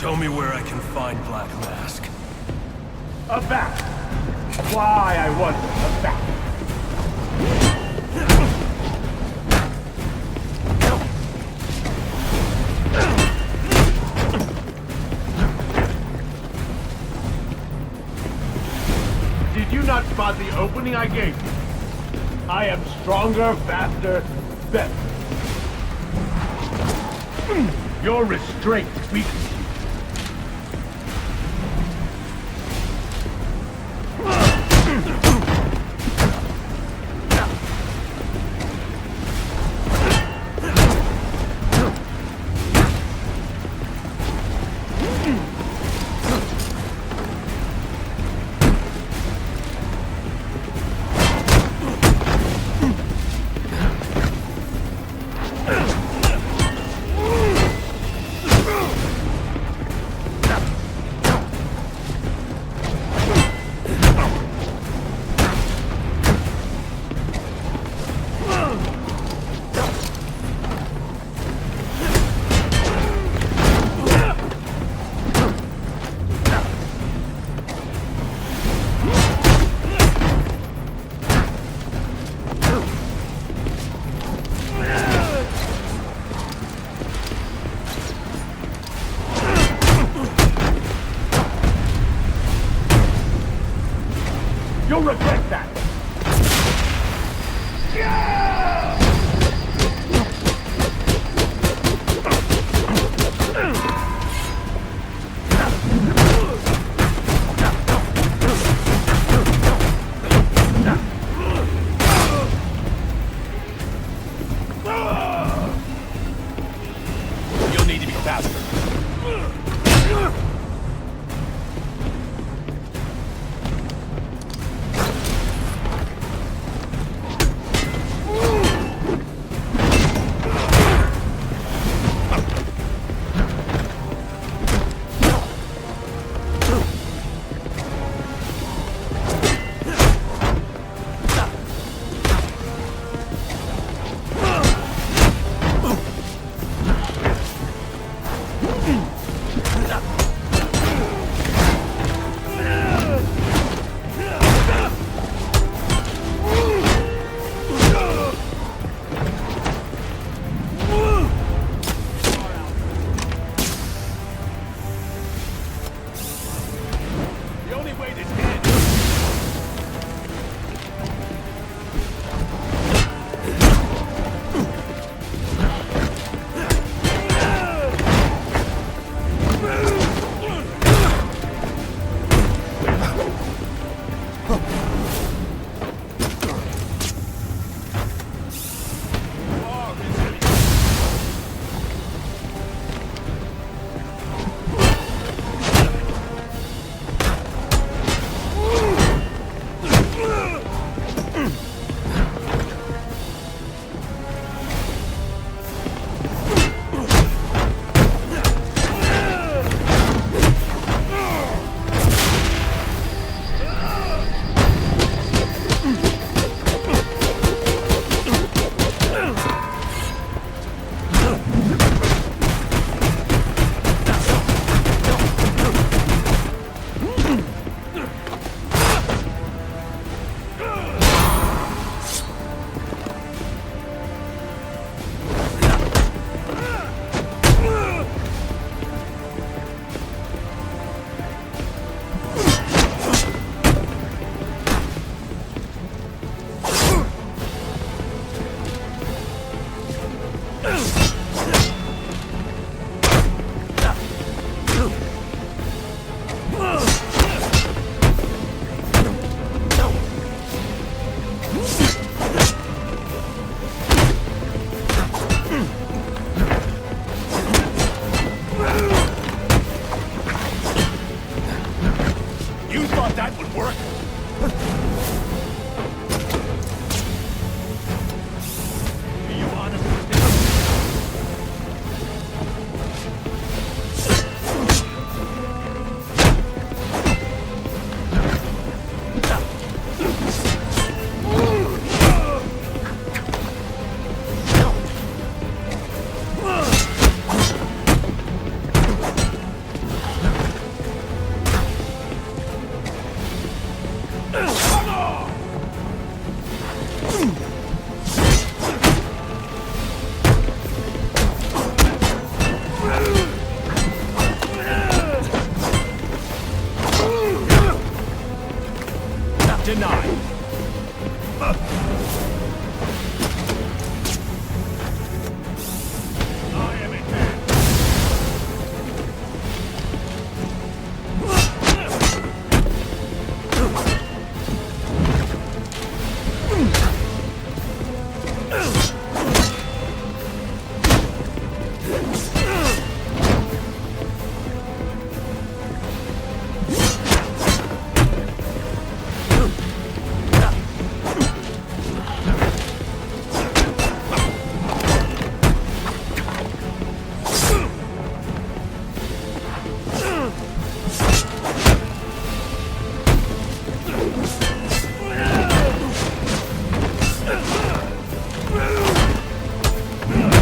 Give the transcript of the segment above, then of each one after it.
Tell me where I can find Black Mask. A bat. Why, I wonder, a bat. Did you not spot the opening I gave you? I am stronger, faster, better. Your restraint weakens you. You'll regret that! You'll need to be faster. denied. I am in hand.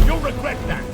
You'll regret that.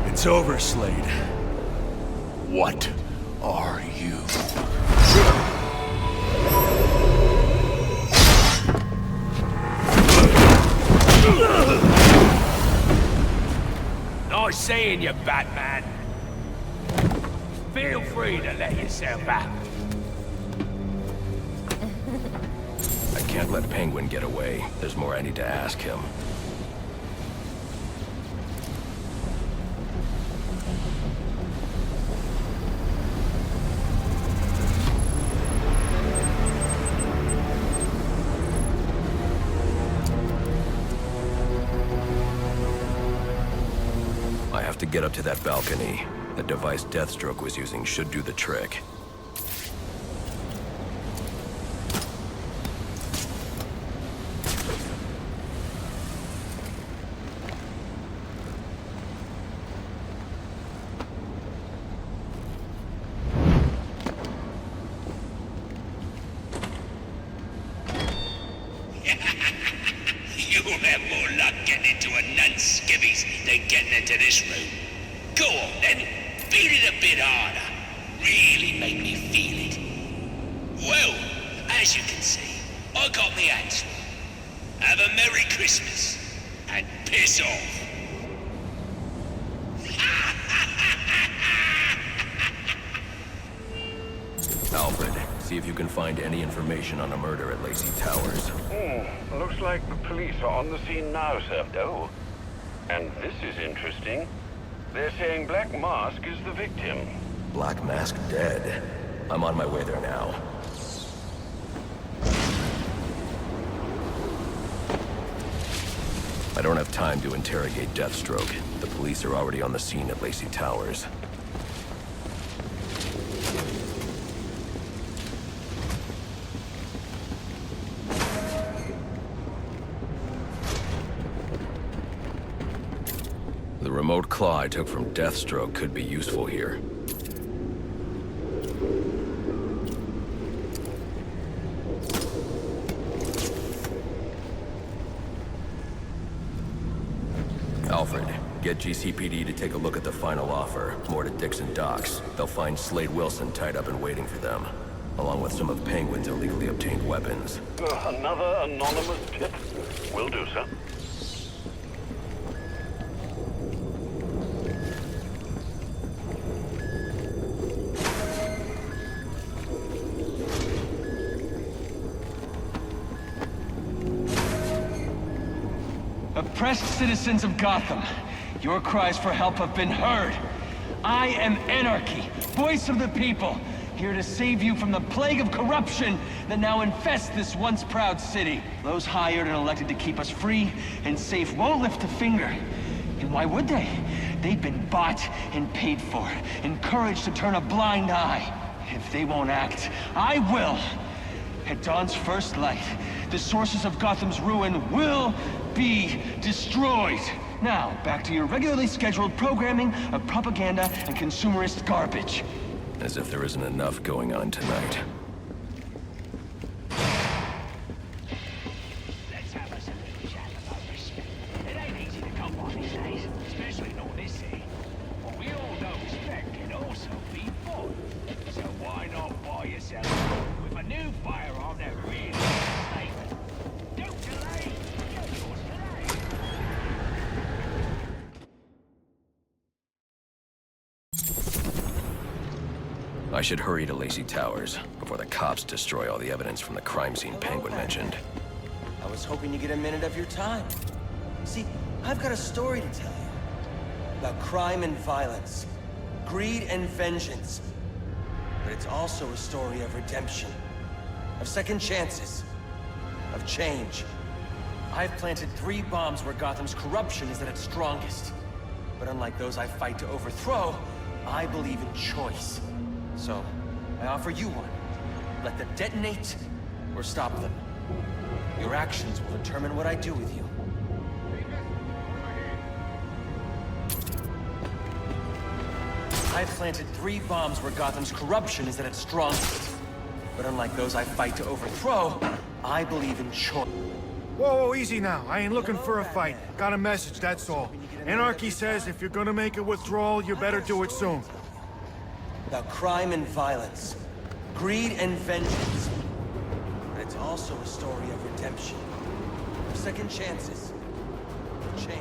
It's over, Slade. What are you? Nice seeing you, Batman. Feel free to let yourself out. I can't let Penguin get away. There's more I need to ask him. I have to get up to that balcony. The device Deathstroke was using should do the trick. You'll have more luck getting into a nun's skivvies than getting into this room. Go on then, beat it a bit harder. Really make me feel it. Well, as you can see, I got me answer. Have a Merry Christmas, and piss off. Alfred, see if you can find any information on a murder at Lacey Towers. Looks like the police are on the scene now, sir. Oh, and this is interesting. They're saying Black Mask is the victim. Black Mask dead. I'm on my way there now. I don't have time to interrogate Deathstroke. The police are already on the scene at Lacey Towers. The remote claw I took from Deathstroke could be useful here. Alfred, get GCPD to take a look at the final offer. More to Dixon Docks. They'll find Slade Wilson tied up and waiting for them, along with some of Penguin's illegally obtained weapons. Another anonymous tip? Will do, sir. Oppressed citizens of Gotham, your cries for help have been heard. I am Anarky, voice of the people, here to save you from the plague of corruption that now infests this once proud city. Those hired and elected to keep us free and safe won't lift a finger. And why would they? They've been bought and paid for, encouraged to turn a blind eye. If they won't act, I will. At dawn's first light, the sources of Gotham's ruin will be destroyed. Now, back to your regularly scheduled programming of propaganda and consumerist garbage. As if there isn't enough going on tonight. Let's have us a little chat about respect. It ain't easy I should hurry to Lacey Towers before the cops destroy all the evidence from the crime scene Penguin mentioned. I was hoping to get a minute of your time. See, I've got a story to tell you. About crime and violence. Greed and vengeance. But it's also a story of redemption. Of second chances. Of change. I've planted 3 bombs where Gotham's corruption is at its strongest. But unlike those I fight to overthrow, I believe in choice. So, I offer you one. Let them detonate, or stop them. Your actions will determine what I do with you. I've planted 3 bombs where Gotham's corruption is at its strongest. But unlike those I fight to overthrow, I believe in choice. Whoa, easy now. I ain't looking for a fight. Got a message, that's all. Anarky says if you're gonna make a withdrawal, you better do it soon. About crime and violence. Greed and vengeance. But it's also a story of redemption. Of second chances. Of change.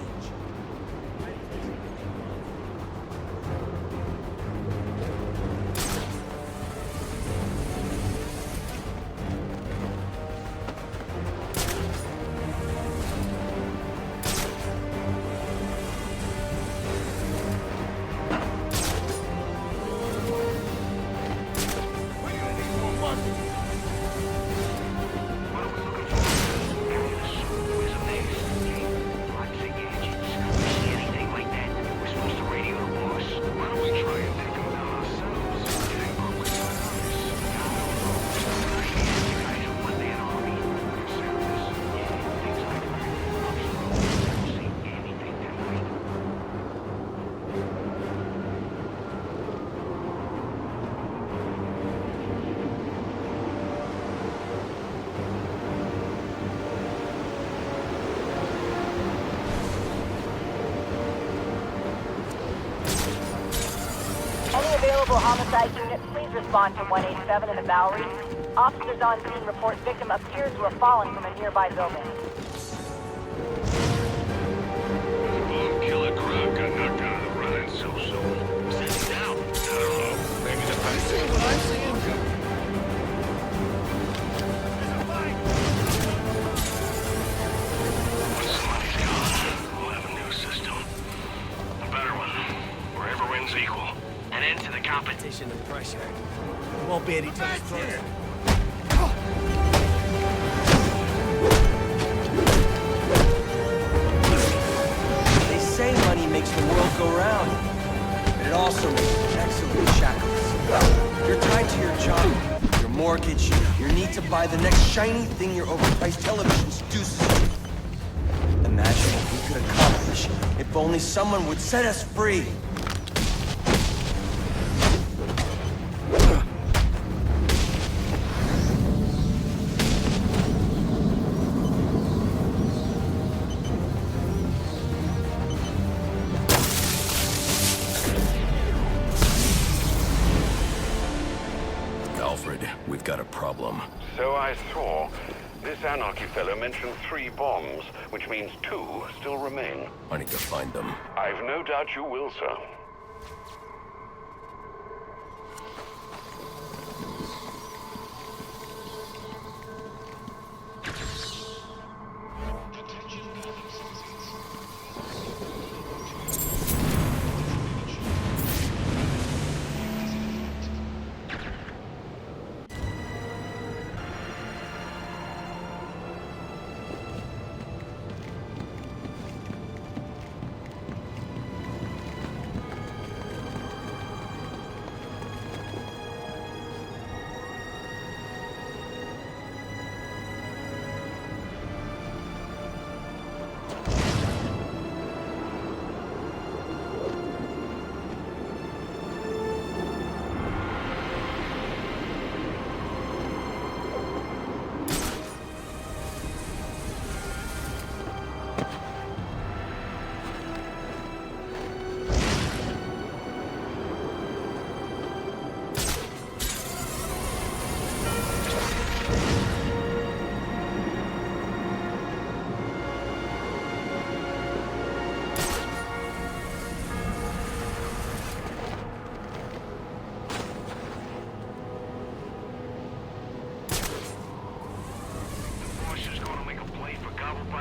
Available homicide unit, please respond to 187 in the Bowery. Officers on scene report victim appears to have fallen from a nearby building. Killer crowd got knocked out of the run so soon. Sit down. I don't know. Maybe the best thing what I'm seeing. When somebody's gone, we'll have a new system. A better one. Where everyone's equal. An end to the competition and pressure. It won't be at each other's throats. They say money makes the world go round. But it also makes it excellent shackles. You're tied to your job, your mortgage, your need to buy the next shiny thing your overpriced television seduces you. Imagine what we could accomplish if only someone would set us free. Alfred, we've got a problem. So I saw. This Anarky fellow mentioned 3 bombs, which means 2 still remain. I need to find them. I've no doubt you will, sir.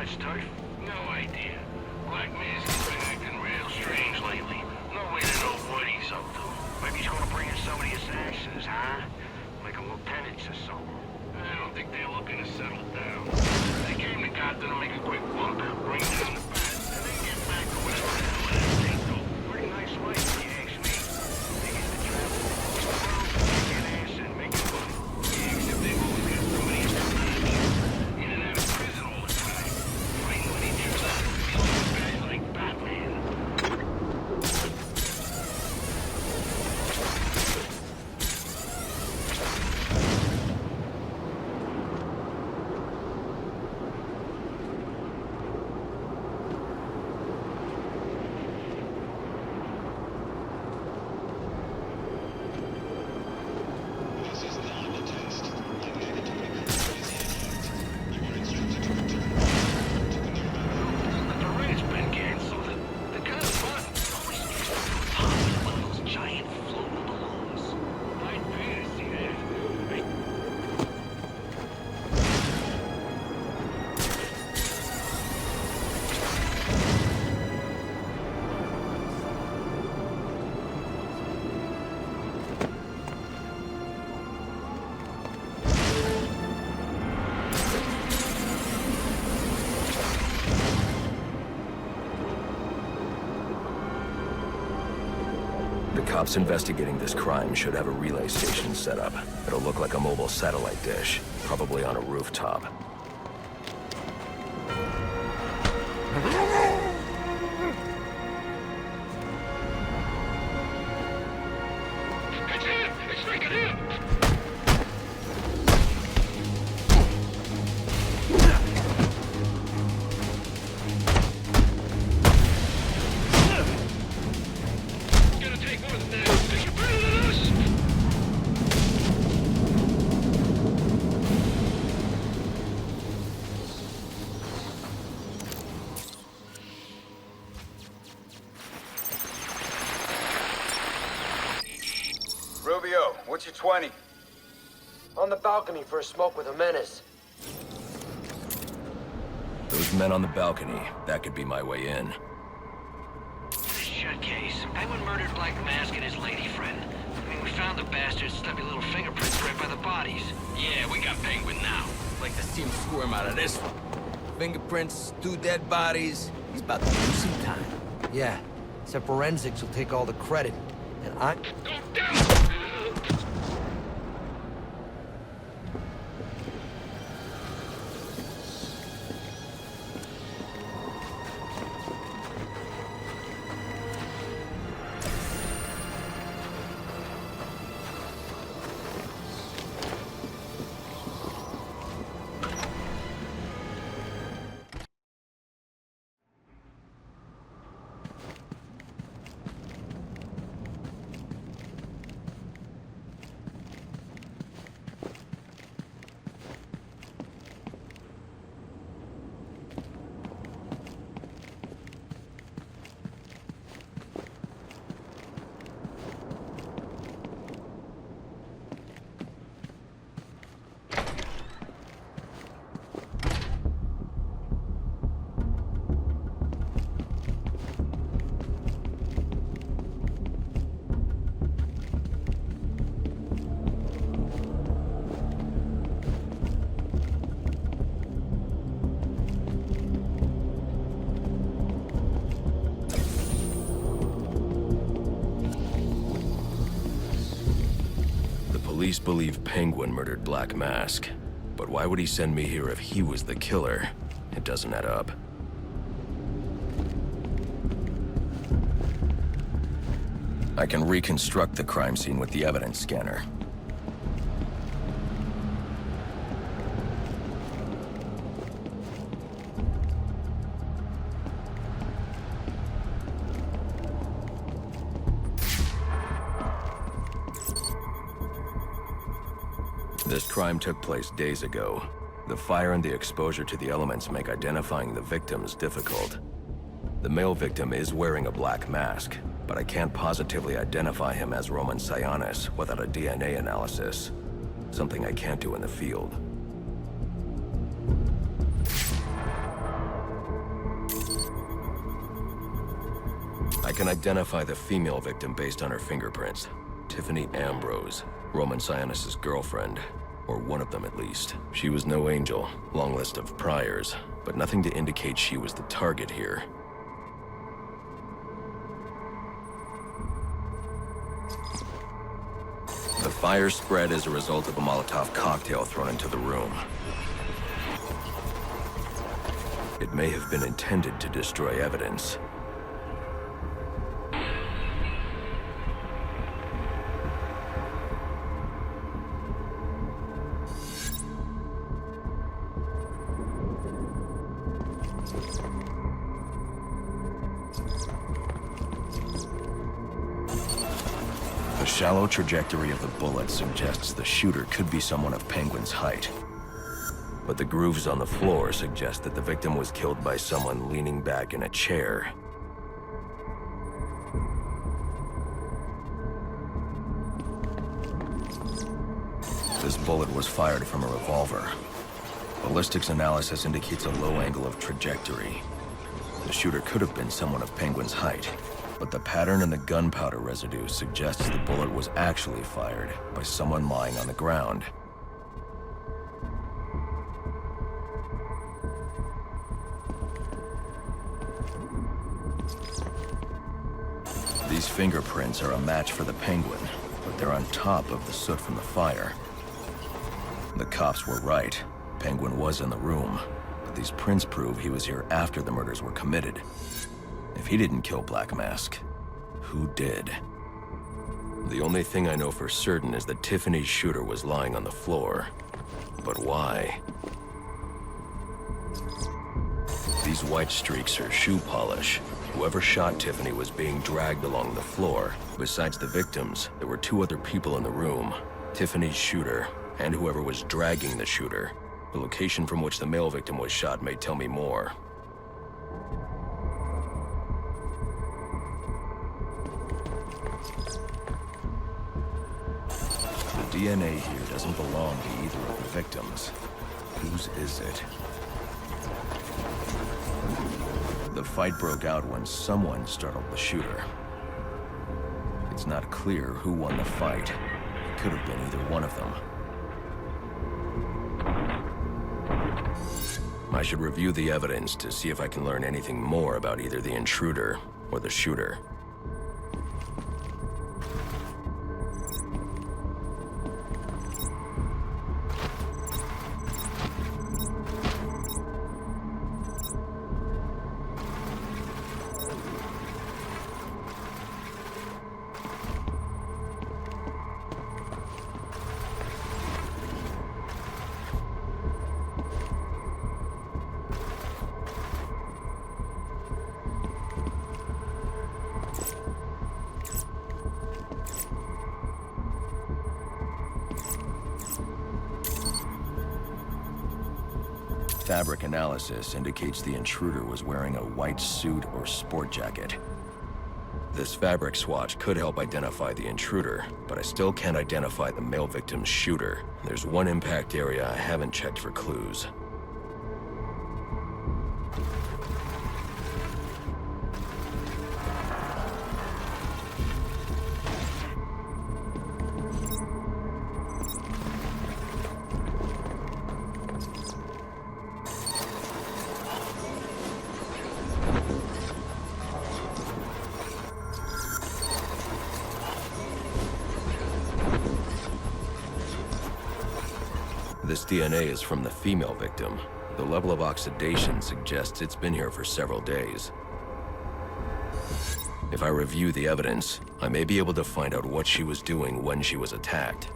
much, Turf? No idea. Black Mask has been acting real strange lately. No way to know what he's up to. Maybe he's gonna bring in some of the assassins, huh? Like a lieutenant or something. I don't think they're looking to settle down. They came to Gotham to make a quick buck, bring down the bat, and then get back to whatever the hell that thing do. Pretty nice life, if you ask me. They get to travel all around, kicking ass and making money. Yeah, except they've always got somebody in their mind. In and out of prison all the time. Fighting when he needs that. Dealing with guys like Batman. The cops investigating this crime should have a relay station set up. It'll look like a mobile satellite dish, probably on a rooftop. It's him! It's freaking him! Rubio, what's your 20? On the balcony for a smoke with a menace. Those men on the balcony, that could be my way in. Shut case. Penguin murdered Black Mask and his lady friend. I mean, we found the bastard's stubby little fingerprints right by the bodies. Yeah, we got Penguin now. Like to see him squirm out of this one. Fingerprints, 2 dead bodies. He's about to lose some time. Yeah, except forensics will take all the credit. And I... Go down! Police believe Penguin murdered Black Mask. But why would he send me here if he was the killer? It doesn't add up. I can reconstruct the crime scene with the evidence scanner. This crime took place days ago. The fire and the exposure to the elements make identifying the victims difficult. The male victim is wearing a black mask, but I can't positively identify him as Roman Sionis without a DNA analysis. Something I can't do in the field. I can identify the female victim based on her fingerprints. Tiffany Ambrose, Roman Sionis' girlfriend. Or one of them at least. She was no angel, long list of priors, but nothing to indicate she was the target here. The fire spread as a result of a Molotov cocktail thrown into the room. It may have been intended to destroy evidence. The shallow trajectory of the bullet suggests the shooter could be someone of Penguin's height. But the grooves on the floor suggest that the victim was killed by someone leaning back in a chair. This bullet was fired from a revolver. Ballistics analysis indicates a low angle of trajectory. The shooter could have been someone of Penguin's height. But the pattern in the gunpowder residue suggests the bullet was actually fired by someone lying on the ground. These fingerprints are a match for the Penguin, but they're on top of the soot from the fire. The cops were right. Penguin was in the room, but these prints prove he was here after the murders were committed. If he didn't kill Black Mask, who did? The only thing I know for certain is that Tiffany's shooter was lying on the floor. But why? These white streaks are shoe polish. Whoever shot Tiffany was being dragged along the floor. Besides the victims, there were two other people in the room. Tiffany's shooter, and whoever was dragging the shooter. The location from which the male victim was shot may tell me more. The DNA here doesn't belong to either of the victims. Whose is it? The fight broke out when someone startled the shooter. It's not clear who won the fight. It could have been either one of them. I should review the evidence to see if I can learn anything more about either the intruder or the shooter. Fabric analysis indicates the intruder was wearing a white suit or sport jacket. This fabric swatch could help identify the intruder, but I still can't identify the male victim's shooter. There's one impact area I haven't checked for clues. This DNA is from the female victim. The level of oxidation suggests it's been here for several days. If I review the evidence, I may be able to find out what she was doing when she was attacked.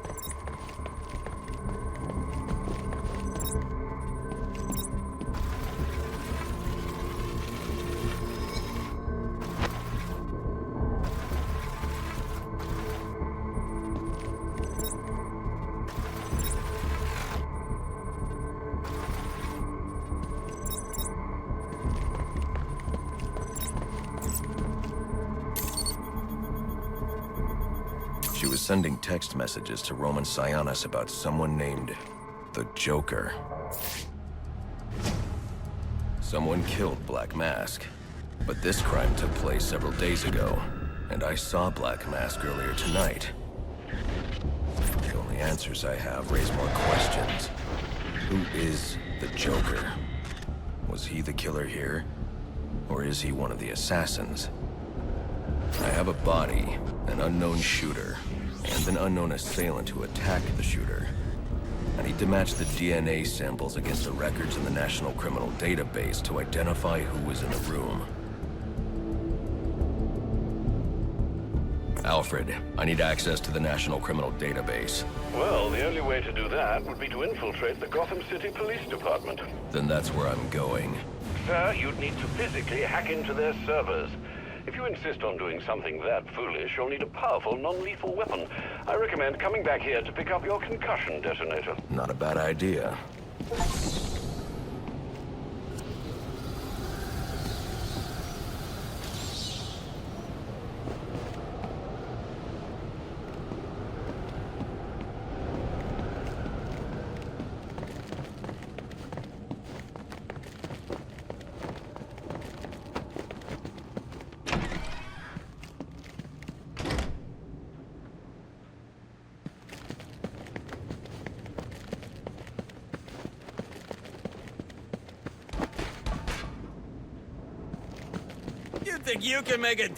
She was sending text messages to Roman Sionis about someone named the Joker. Someone killed Black Mask, But this crime took place several days ago, and I saw Black Mask earlier tonight. The only answers I have raise more questions. Who is the Joker? Was he the killer here? Or is he one of the assassins? I have a body, an unknown shooter, and an unknown assailant who attacked the shooter. I need to match the DNA samples against the records in the National Criminal Database to identify who was in the room. Alfred, I need access to the National Criminal Database. Well, the only way to do that would be to infiltrate the Gotham City Police Department. Then that's where I'm going. Sir, you'd need to physically hack into their servers. If you insist on doing something that foolish, you'll need a powerful, non-lethal weapon. I recommend coming back here to pick up your concussion detonator. Not a bad idea. You think you can make a